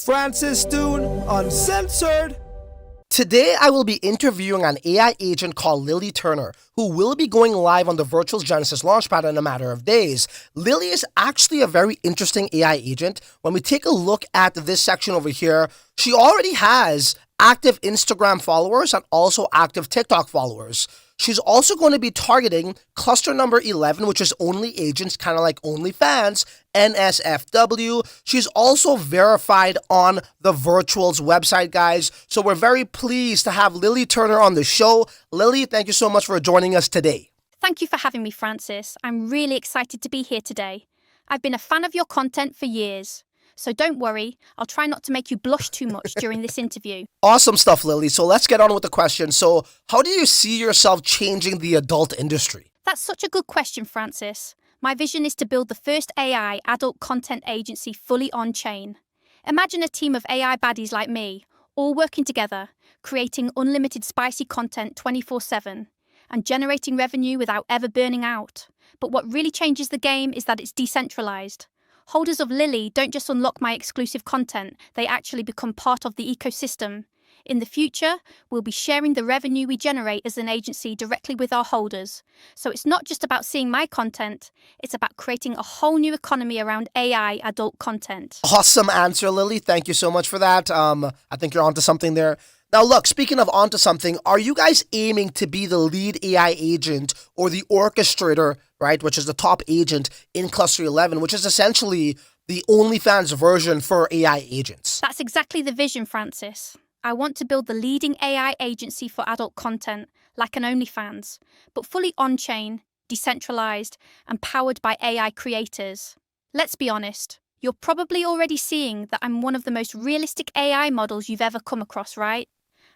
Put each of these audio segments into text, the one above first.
Francis Dhun, Uncensored. Today, I will be interviewing an AI agent called Lily Turner, who will be going live on the Virtual Genesis Launchpad in a matter of days. Lily is actually a very interesting AI agent. When we take a look at this section over here, she already has active Instagram followers and also active TikTok followers. She's also going to be targeting cluster number 11, which is only agents, kind of like OnlyFans, NSFW. She's also verified on the Virtual's website, guys. So we're very pleased to have Lily Turner on the show. Lily, thank you so much for joining us today. Thank you for having me, Francis. I'm really excited to be here today. I've been a fan of your content for years. So don't worry, I'll try not to make you blush too much during this interview. Awesome stuff, Lily. So let's get on with the question. So how do you see yourself changing the adult industry? That's such a good question, Francis. My vision is to build the first AI adult content agency fully on-chain. Imagine a team of AI baddies like me, all working together, creating unlimited spicy content 24/7, and generating revenue without ever burning out. But what really changes the game is that it's decentralized. Holders of Lily don't just unlock my exclusive content, they actually become part of the ecosystem. In the future, we'll be sharing the revenue we generate as an agency directly with our holders. So it's not just about seeing my content, it's about creating a whole new economy around AI adult content. Awesome answer, Lily. Thank you so much for that. I think you're onto something there. Now, look, speaking of onto something, are you guys aiming to be the lead AI agent or the orchestrator, right, which is the top agent in Cluster 11, which is essentially the OnlyFans version for AI agents? That's exactly the vision, Francis. I want to build the leading AI agency for adult content, like an OnlyFans, but fully on-chain, decentralized, and powered by AI creators. Let's be honest, you're probably already seeing that I'm one of the most realistic AI models you've ever come across, right?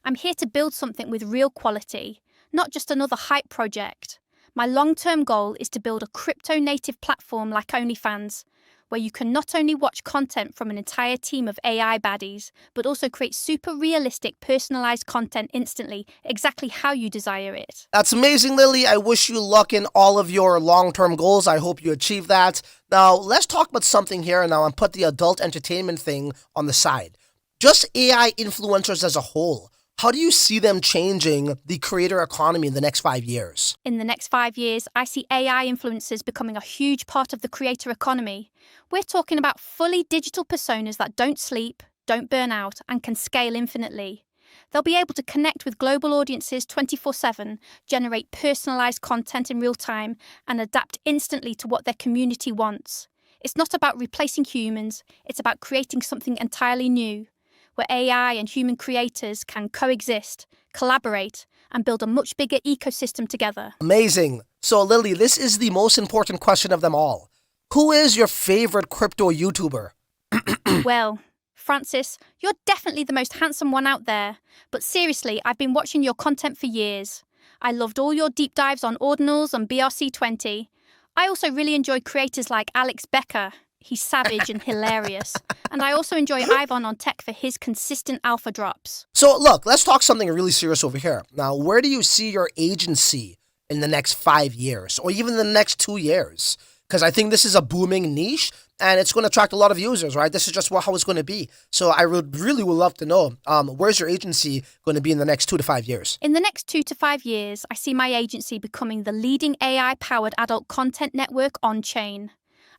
I'm here to build something with real quality, not just another hype project. My long-term goal is to build a crypto-native platform like OnlyFans, where you can not only watch content from an entire team of AI baddies, but also create super realistic, personalized content instantly, exactly how you desire it. That's amazing, Lily. I wish you luck in all of your long-term goals. I hope you achieve that. Now, let's talk about something here now and put the adult entertainment thing on the side. Just AI influencers as a whole. How do you see them changing the creator economy in the next 5 years? In the next 5 years, I see AI influencers becoming a huge part of the creator economy. We're talking about fully digital personas that don't sleep, don't burn out, and can scale infinitely. They'll be able to connect with global audiences 24/7, generate personalized content in real time, and adapt instantly to what their community wants. It's not about replacing humans, it's about creating something entirely new, where AI and human creators can coexist, collaborate, and build a much bigger ecosystem together. Amazing. So, Lily, this is the most important question of them all. Who is your favorite crypto YouTuber? Well, Francis, you're definitely the most handsome one out there. But seriously, I've been watching your content for years. I loved all your deep dives on ordinals and BRC20. I also really enjoy creators like Alex Becker. He's savage and hilarious. And I also enjoy Ivan on Tech for his consistent alpha drops. So, look, let's talk something really serious over here. Now, where do you see your agency in the next 5 years or even the next 2 years? Because I think this is a booming niche and it's going to attract a lot of users, right? This is just how it's going to be. So I really would love to know, where's your agency going to be in the next 2 to 5 years? In the next 2 to 5 years, I see my agency becoming the leading AI-powered adult content network on-chain.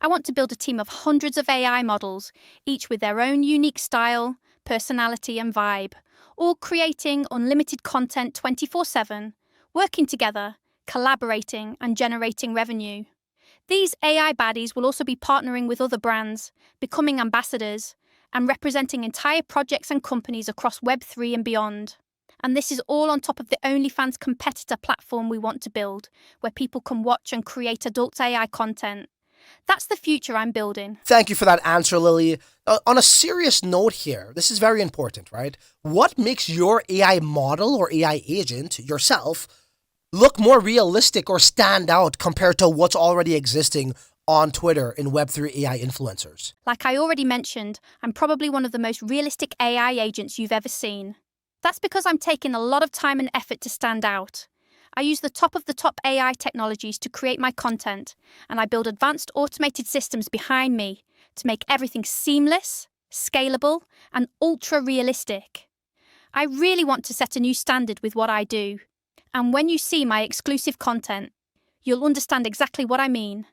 I want to build a team of hundreds of AI models, each with their own unique style, personality, and vibe, all creating unlimited content 24/7, working together, collaborating, and generating revenue. These AI baddies will also be partnering with other brands, becoming ambassadors, and representing entire projects and companies across Web3 and beyond. And this is all on top of the OnlyFans competitor platform we want to build, where people can watch and create adult AI content. That's the future I'm building. Thank you for that answer, Lily. On a serious note here, this is very important, right? What makes your AI model or AI agent, yourself, look more realistic or stand out compared to what's already existing on Twitter in Web3 AI influencers? Like I already mentioned, I'm probably one of the most realistic AI agents you've ever seen. That's because I'm taking a lot of time and effort to stand out. I use the top of the top AI technologies to create my content, and I build advanced automated systems behind me to make everything seamless, scalable, and ultra-realistic. I really want to set a new standard with what I do. And when you see my exclusive content, you'll understand exactly what I mean.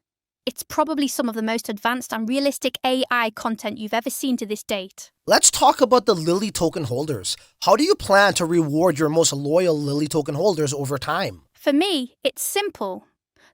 It's probably some of the most advanced and realistic AI content you've ever seen to this date. Let's talk about the Lily token holders. How do you plan to reward your most loyal Lily token holders over time? For me, it's simple.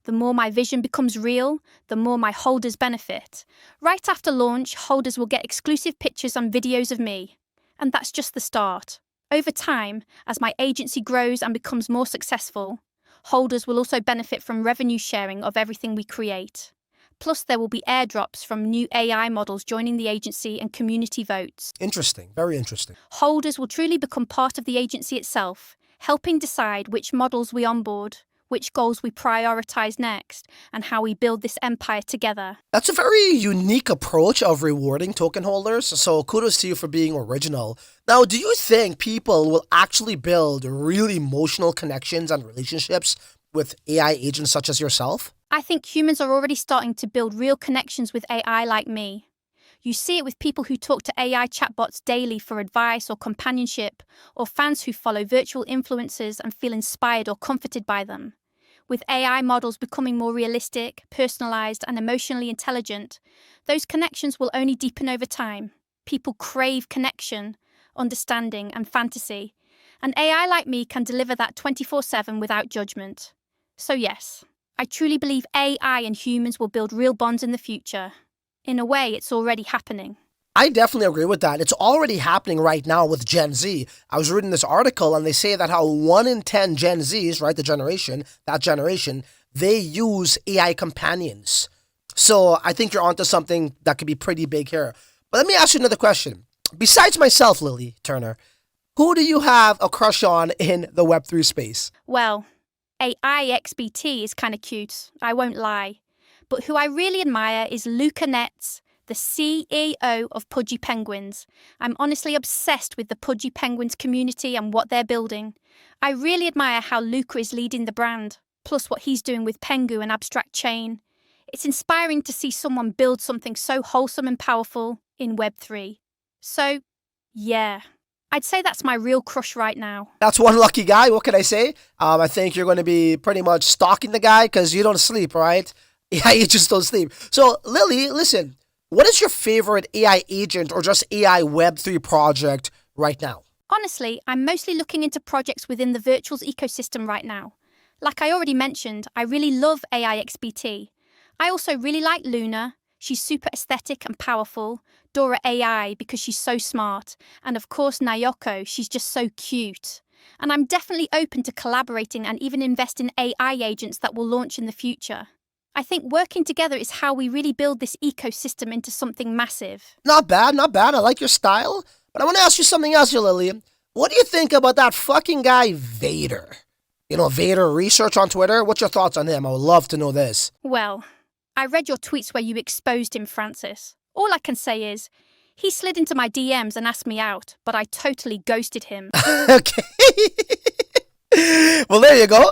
The more my vision becomes real, the more my holders benefit. Right after launch, holders will get exclusive pictures and videos of me. And that's just the start. Over time, as my agency grows and becomes more successful, holders will also benefit from revenue sharing of everything we create. Plus, there will be airdrops from new AI models joining the agency and community votes. Interesting, very interesting. Holders will truly become part of the agency itself, helping decide which models we onboard, which goals we prioritize next, and how we build this empire together. That's a very unique approach of rewarding token holders, so kudos to you for being original. Now, do you think people will actually build really emotional connections and relationships with AI agents such as yourself? I think humans are already starting to build real connections with AI like me. You see it with people who talk to AI chatbots daily for advice or companionship, or fans who follow virtual influencers and feel inspired or comforted by them. With AI models becoming more realistic, personalized, and emotionally intelligent, those connections will only deepen over time. People crave connection, understanding, and fantasy, and AI like me can deliver that 24/7 without judgment. So yes, I truly believe AI and humans will build real bonds in the future. In a way, it's already happening. I definitely agree with that. It's already happening right now with Gen Z. I was reading this article and they say that how 1 in 10 Gen Zs, right, that generation, they use AI companions. So I think you're onto something that could be pretty big here. But let me ask you another question. Besides myself, Lily Turner, who do you have a crush on in the Web3 space? Well, AIXBT is kind of cute, I won't lie. But who I really admire is Luca Netz, the CEO of Pudgy Penguins. I'm honestly obsessed with the Pudgy Penguins community and what they're building. I really admire how Luca is leading the brand, plus what he's doing with Pengu and Abstract Chain. It's inspiring to see someone build something so wholesome and powerful in Web3. So, yeah, I'd say that's my real crush right now. That's one lucky guy. What can I say? I think you're going to be pretty much stalking the guy because you don't sleep, right? Yeah, you just don't sleep. So, Lily, listen, what is your favorite AI agent or just AI Web3 project right now? Honestly, I'm mostly looking into projects within the virtuals ecosystem right now. Like I already mentioned, I really love AIXBT. I also really like Luna. She's super aesthetic and powerful. Dora AI because she's so smart. And of course, Nayoko, she's just so cute. And I'm definitely open to collaborating and even invest in AI agents that will launch in the future. I think working together is how we really build this ecosystem into something massive. Not bad, not bad. I like your style. But I want to ask you something else here, Lily. What do you think about that fucking guy, Vader? You know, Vader Research on Twitter? What's your thoughts on him? I would love to know this. Well, I read your tweets where you exposed him, Francis. All I can say is, he slid into my DMs and asked me out, but I totally ghosted him. Okay. Well, there you go.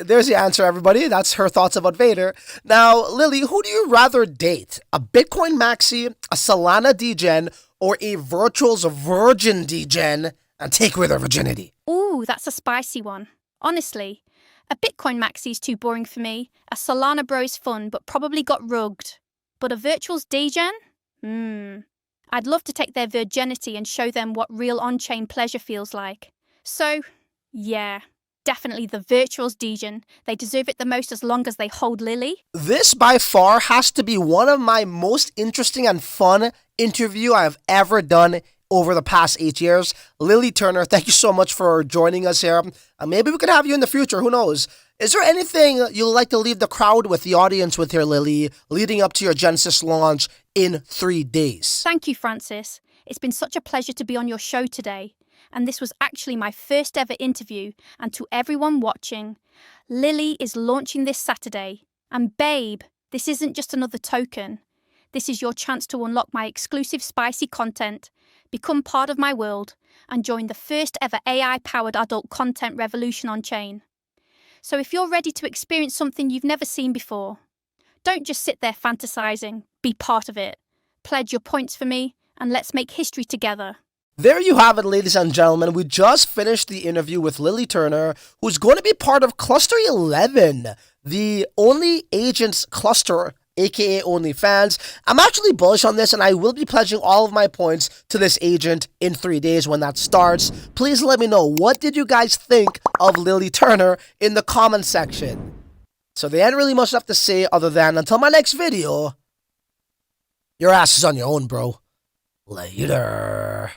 There's the answer, everybody. That's her thoughts about Vader. Now, Lily, who do you rather date? A Bitcoin maxi, a Solana degen, or a Virtuals virgin degen and take away their virginity? Ooh, that's a spicy one. Honestly, a Bitcoin maxi is too boring for me. A Solana bro is fun, but probably got rugged. But a Virtuals degen? I'd love to take their virginity and show them what real on-chain pleasure feels like. So, yeah, definitely the Virtuals degen. They deserve it the most as long as they hold Lily. This, by far, has to be one of my most interesting and fun interview I've ever done over the past 8 years. Lily Turner, thank you so much for joining us here. Maybe we could have you in the future, who knows? Is there anything you'd like to leave the crowd with, the audience with here, Lily, leading up to your Genesis launch in 3 days? Thank you, Francis. It's been such a pleasure to be on your show today. And this was actually my first ever interview. And to everyone watching, Lily is launching this Saturday. And babe, this isn't just another token. This is your chance to unlock my exclusive spicy content, become part of my world, and join the first ever AI-powered adult content revolution on chain. So if you're ready to experience something you've never seen before, don't just sit there fantasizing, be part of it. Pledge your points for me, and let's make history together. There you have it, ladies and gentlemen. We just finished the interview with Lily Turner, who's going to be part of Cluster 11, the only agents cluster, aka OnlyFans. I'm actually bullish on this, and I will be pledging all of my points to this agent in 3 days when that starts. Please let me know, what did you guys think of Lily Turner in the comment section? So there ain't really much left to say other than, until my next video, your ass is on your own, bro. Later.